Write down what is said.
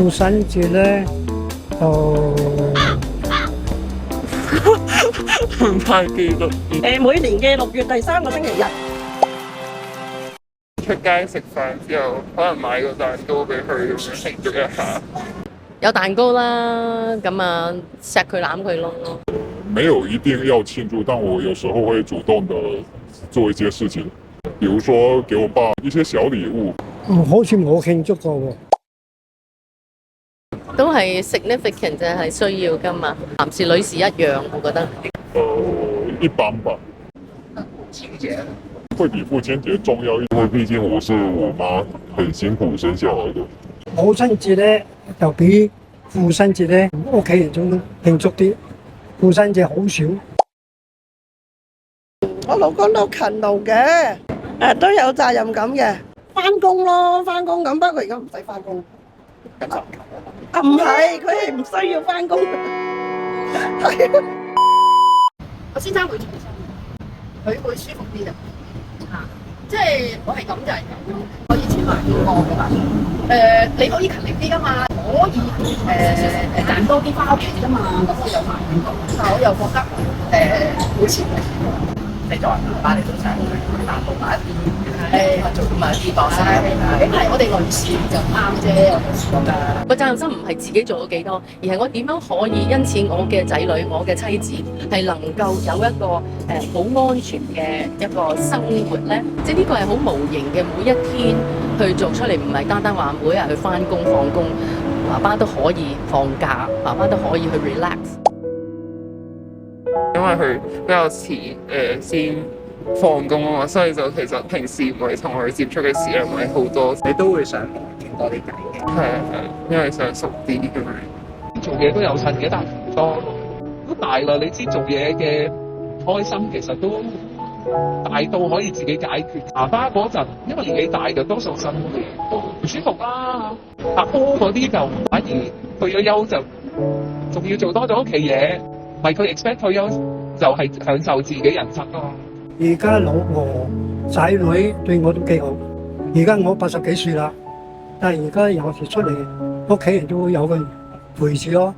父親節咧就唔太記得。每年嘅6月第3個星期日。出街食飯之後，可能買個蛋糕俾佢咁樣慶祝一下。有蛋糕啦，咁啊錫佢攬佢咯。沒有一定要慶祝，但我有時候會主動的做一些事情，比如說給我爸一些小禮物。好似冇慶祝過喎。都係 significant 啫，係需要噶嘛。男士女士一樣，我覺得。一般吧。情節會比父親節重要，因為畢竟我是我媽很辛苦生下來的。母親節咧就比父親節咧屋企人仲慶祝啲，父親節好少。我老公都勤勞嘅，都有責任感嘅，翻工咯，翻工咁。不過而家唔使翻工。唔係，佢係唔需要翻工。係。我先生會重新，佢會舒服啲嘅。即係我係咁就係咁。我以前話叫我㗎嘛，你可以勤力啲㗎嘛，可以賺多啲翻屋企㗎嘛，咁我又買唔到，但我又覺得好似你作為媽媽，你都想去達到埋一邊，做埋啲博士，咁係我哋女士就啱啫，我覺得。個責任心唔係自己做咗幾多，而係我點樣可以因此我嘅仔女、我嘅妻子係能夠有一個好安全嘅一個生活咧。即係呢個係好無形嘅，每一天去做出嚟，唔係單單話每日去翻工放工，爸爸都可以放假，爸爸都可以去 relax。因為佢比較遲先放工啊嘛，所以就其實平時唔係同佢接觸嘅時間唔係好多。你都會想傾多啲偈嘅。係啊，因為想熟啲咁樣。做嘢都有趁嘅，但係唔多。都大啦，你知做嘢嘅開心其實都大到可以自己解決。爸爸嗰陣，因為年紀大嘅，多數身體都唔舒服啦。阿哥嗰啲就反而退咗休就仲要做多咗屋企嘢，唔係佢 expect 退休就係享受自己人生咯。而家老婆仔女對我都幾好。而家我80幾歲啦，但係而家有時出嚟，屋企人都會有個陪住咯。